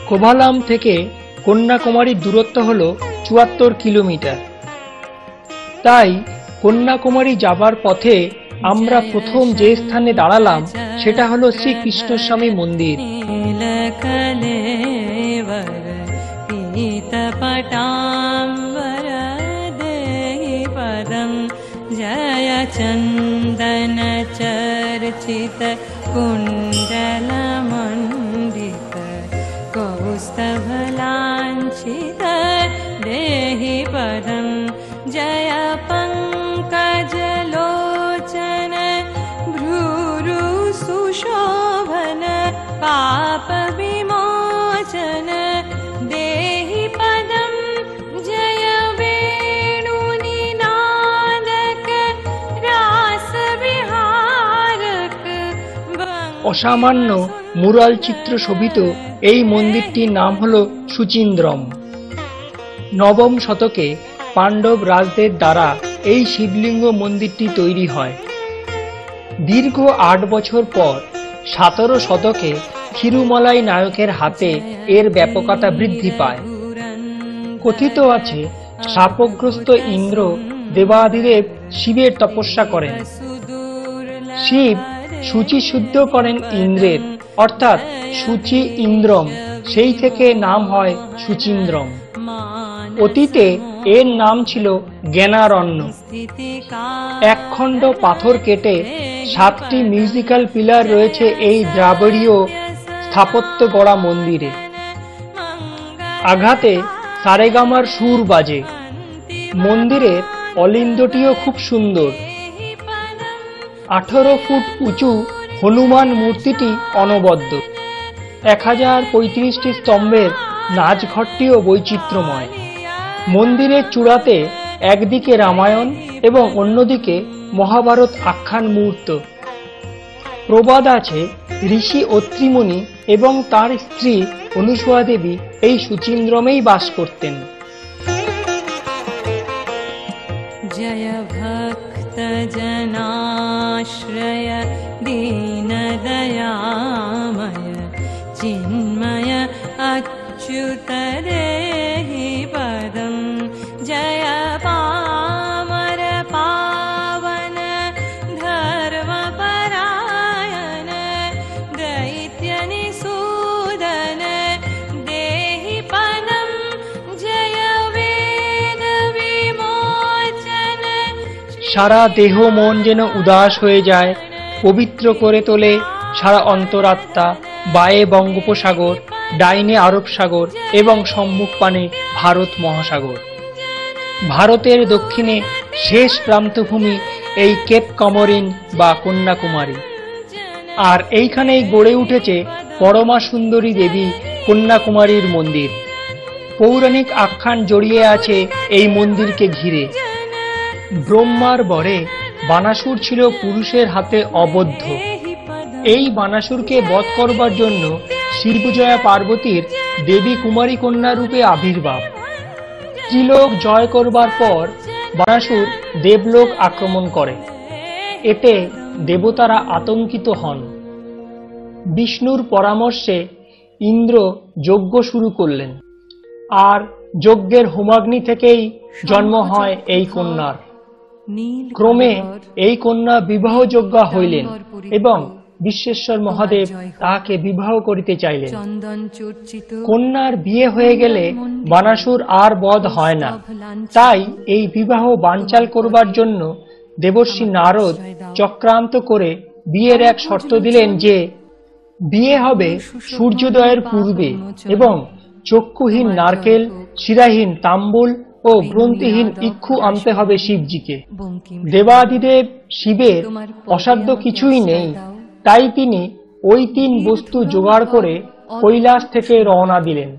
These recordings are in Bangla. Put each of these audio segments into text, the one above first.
কোভালাম থেকে কন্যাকুমারীর দূরত্ব হল ৭৪ কিলোমিটার। তাই কন্যাকুমারী যাবার পথে আমরা প্রথম যে স্থানে দাঁড়ালাম সেটা হলো শ্রীকৃষ্ণস্বামী মন্দির। जय चंदन चर्चित कुंडल मंडित कौस्तभलांछित देहि पदं जय पंकज लोचन भ्रूरु सुशोभन पाप विमोचन देहि पदं जय অসামান্য মুরাল চিত্র শোভিত এই মন্দিরটির নাম হল সুচিন্দ্রম। নবম শতকে পাণ্ডব রাজদের দ্বারা এই শিবলিঙ্গ মন্দিরটি তৈরি হয়। দীর্ঘ ৮ বছর পর ১৭ শতকে থিরুমলাই নায়কের হাতে এর ব্যাপকতা বৃদ্ধি পায়। কথিত আছে শাপগ্রস্ত ইন্দ্র দেবাদিদেব শিবের তপস্যা করেন। শিব সূচি শুদ্ধ করেন ইন্দ্রের, অর্থাৎ সূচি ইন্দ্রম, সেই থেকে নাম হয় সুচিন্দ্রম। অতীতে এর নাম ছিল জ্ঞানারণ্য। একখণ্ড পাথর কেটে ৭টি মিউজিক্যাল পিলার রয়েছে এই দ্রাবিড়ীয় স্থাপত্য গড়া মন্দিরে। আঘাতে সারেগামার সুর বাজে। মন্দিরের অলিন্দটিও খুব সুন্দর। ১৮ ফুট উঁচু হনুমান মূর্তিটি অনবদ্য। ১০৩৫টি স্তম্ভের নাচঘরটিও বৈচিত্র্যময়। মন্দিরের চূড়াতে একদিকে রামায়ণ এবং অন্যদিকে মহাভারত আখ্যান মূর্ত। প্রবাদ আছে ঋষি অত্রিমুনি এবং তার স্ত্রী অনুসূয়া দেবী এই সুচিন্দ্রমেই বাস করতেন। জয় ভক্ত জনাশ্রয় দীন দয়াময় চিন্ময় অচ্যুত দেহি পদম জয় পামর পাবন ধর্ম পরায়ণ দৈত্য নিষূদন দেহি পদম জয় বেদ বিমোচন। সারা দেহ মন যেন উদাস হয়ে যায়, পবিত্র করে তোলে সারা অন্তরাত্মা। বায়ে বঙ্গোপসাগর, ডাইনে আরব সাগর এবং সম্মুখপানে ভারত মহাসাগর। ভারতের দক্ষিণে শেষ প্রান্তভূমি এই কেপ কমরিন বা কন্যাকুমারী। আর এইখানেই গড়ে উঠেছে পরমা সুন্দরী দেবী কন্যাকুমারীর মন্দির। পৌরাণিক আখ্যান জড়িয়ে আছে এই মন্দিরকে ঘিরে। ব্রহ্মার বরে বানাসুর ছিল পুরুষের হাতে অবদ্ধ। এই বানাসুরকে বধ করবার জন্য শিবজয়া পার্বতীর দেবী কুমারী কন্যা রূপে আবির্ভাব। ত্রিলোক জয় করবার পর বানাসুর দেবলোক আক্রমণ করে। এতে দেবতারা আতঙ্কিত হন। বিষ্ণুর পরামর্শে ইন্দ্র যজ্ঞ শুরু করলেন, আর যজ্ঞের হোমাগ্নি থেকেই জন্ম হয় এই কন্যার। ক্রমে এই কন্যা বিবাহযোগ্যা হইলেন এবং বিশ্বেশ্বর মহাদেব তাহাকে বিবাহ করিতে চাইলেন। কন্যার বিয়ে হয়ে গেলে বানাসুর আর বধ হয় না। তাই এই বিবাহ বানচাল করবার জন্য দেবর্ষি নারদ চক্রান্ত করে বিয়ের এক শর্ত দিলেন যে বিয়ে হবে সূর্যোদয়ের পূর্বে এবং চক্ষুহীন নারকেল, শিরাহীন তাম্বুল ও গ্রন্থিহীন ইক্ষু আনতে হবে শিবজিকে। দেবাদিদেব শিবের অসাধ্য কিছুই নেই, তাই তিনি ওই ৩ বস্তু জোগাড় করে কৈলাস থেকে রওনা দিলেন।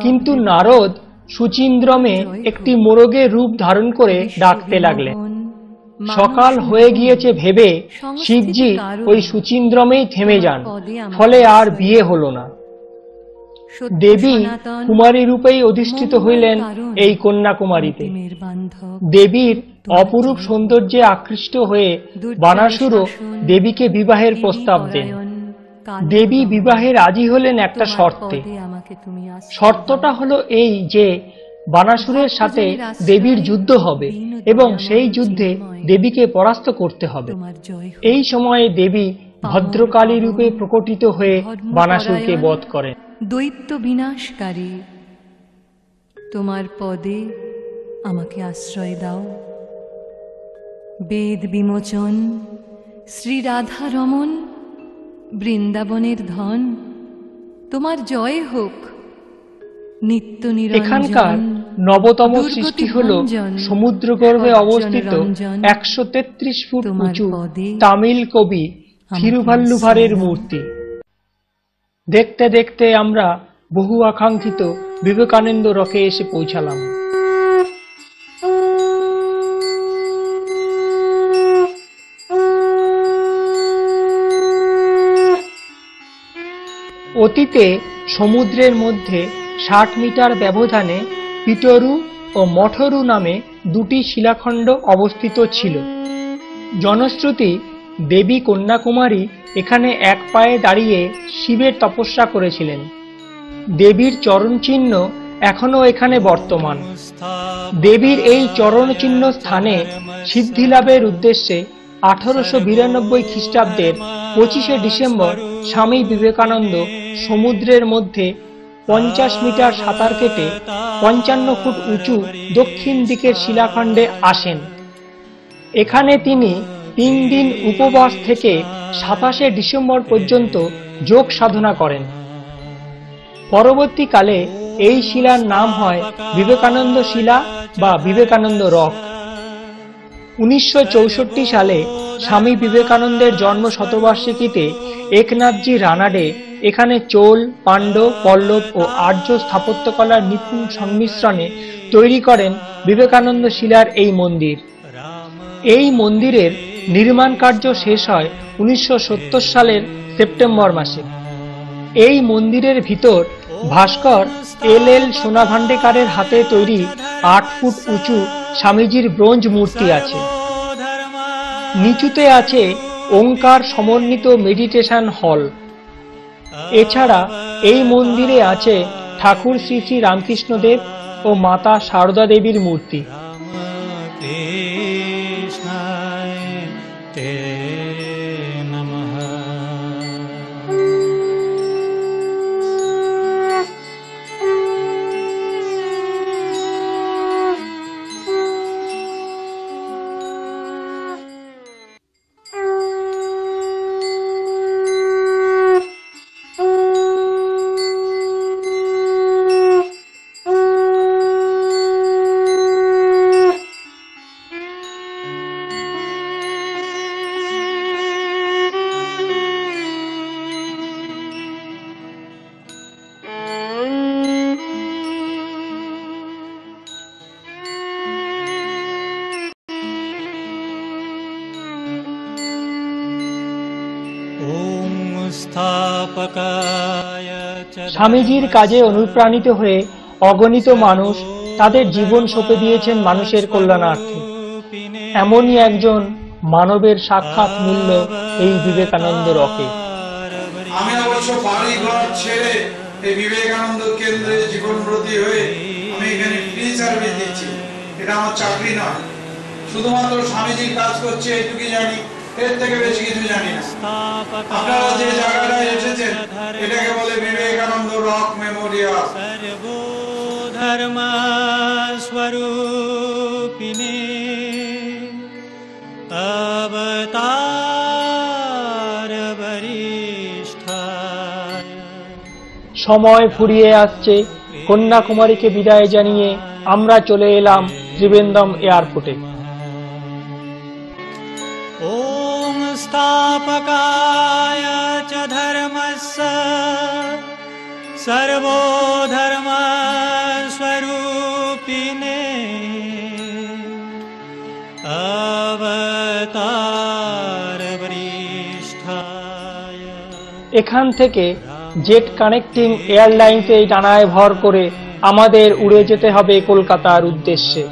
কিন্তু নারদ সুচিন্দ্রমে একটি মোরগের রূপ ধারণ করে ডাকতে লাগলেন। সকাল হয়ে গিয়েছে ভেবে শিবজি ওই সুচিন্দ্রমেই থেমে যান, ফলে আর বিয়ে হলো না। দেবী কুমারী রূপেই অধিষ্ঠিত হইলেন এই কন্যাকুমারীতে। দেবীর অপরূপ সৌন্দর্যে আকৃষ্ট হয়ে বানাসুরও দেবীকে বিবাহের প্রস্তাব দেন। দেবী বিবাহে রাজি হলেন একটা শর্তে। শর্তটা হলো এই যে বানাসুরের সাথে দেবীর যুদ্ধ হবে এবং সেই যুদ্ধে দেবীকে পরাস্ত করতে হবে। এই সময়ে দেবী ভদ্রকালী রূপে প্রকটিত হয়ে বানাসুরকে বধ করেন। দৈত্য বিনাশকারী, তোমার পদে আমাকে আশ্রয় দাও। বেদ বিমোচন, শ্রী রাধা রমন, বৃন্দাবনের ধন, তোমার জয় হোক। নিত্য এখানকার নবতম সৃষ্টি হল সমুদ্রগর্ভে অবস্থিত 133 ফুট উঁচু তামিল কবি থিরুভাল্লুভারের মূর্তি। দেখতে দেখতে আমরা বহু আকাঙ্ক্ষিত বিবেকানন্দ রকে এসে পৌঁছালাম। অতীতে সমুদ্রের মধ্যে 60 মিটার ব্যবধানে পিটরু ও মঠরু নামে দুটি শিলাখণ্ড অবস্থিত ছিল। জনশ্রুতি, দেবী কন্যাকুমারী এখানে এক পায়ে দাঁড়িয়ে শিবের তপস্যা করেছিলেন। দেবীর চরণচিহ্ন এখনো এখানে বর্তমান। দেবীর এই চরণচিহ্ন স্থানে সিদ্ধিলাভের উদ্দেশ্যে 1892 খ্রিস্টাব্দের 25শে ডিসেম্বর স্বামী বিবেকানন্দ সমুদ্রের মধ্যে 50 মিটার সাঁতার কেটে 55 ফুট উঁচু দক্ষিণ দিকের শিলাখণ্ডে আসেন। এখানে তিনি 3 দিন উপবাস থেকে 27শে ডিসেম্বর পর্যন্ত যোগ সাধনা করেন। পরবর্তীকালে এই শিলার নাম হয় বিবেকানন্দ শিলা বা বিবেকানন্দ রক। 1964 সালে স্বামী বিবেকানন্দের জন্ম শতবার্ষিকীতে একনাথজি রানাডে এখানে চোল, পাণ্ডব, পল্লব ও আর্য স্থাপত্যকলার নিপুণ সংমিশ্রণে তৈরি করেন বিবেকানন্দ শিলার এই মন্দির। এই মন্দিরের নির্মাণ কার্য শেষ হয় 1970 সালের সেপ্টেম্বর মাসে। এই মন্দিরের ভিতর ভাস্কর এল সোনাভান্ডেকারের হাতে তৈরি 8 ফুট উঁচু স্বামীজির ব্রোঞ্জ মূর্তি আছে। নিচুতে আছে ওঙ্কার সমন্বিত মেডিটেশন হল। এছাড়া এই মন্দিরে আছে ঠাকুর শ্রী শ্রী রামকৃষ্ণদেব ও মাতা সারদা দেবীর মূর্তি। স্বামীজির কাজে অনুপ্রাণিত হয়ে অগণিত মানুষ তাদের জীবন সঁপে দিয়েছেন মানুষের কল্যাণার্থে। এমনই একজন মানবের সাক্ষাৎ মিলল এই বিবেকানন্দ রকে। আমি অবশ্য বাড়ি ঘর ছেড়ে এই বিবেকানন্দ কেন্দ্রে জীবনব্রতী হয়ে আমি এখানে ফ্রি সার্ভিস দিচ্ছি। এটা আমার চাকরি নয়, শুধুমাত্র স্বামীজির কাজ করছে এইটুকুই জানি, এর থেকে বেশি কিছু জানি না। আপনারা যে জায়গাটায় এসেছেন এটাকে বলে বিবেকানন্দ রক মেমোরিয়াল। ধর্ম স্বরূপিণী অবতার বরিষ্ঠায়। সময় ফুরিয়ে আসছে। কন্যাকুমারীকে বিদায় জানিয়ে আমরা চলে এলাম ত্রিবেন্দ্রম এয়ারপোর্টে। ওম স্থাপকায় চ ধর্মস্য সর্বধর্ম স্বরূপিণে অবতার বরিষ্ঠায়। এখান থেকে জেট কানেক্টিং এয়ারলাইন্সে ডানায় ভর করে আমাদের উড়ে যেতে হবে কলকাতার উদ্দেশ্যে।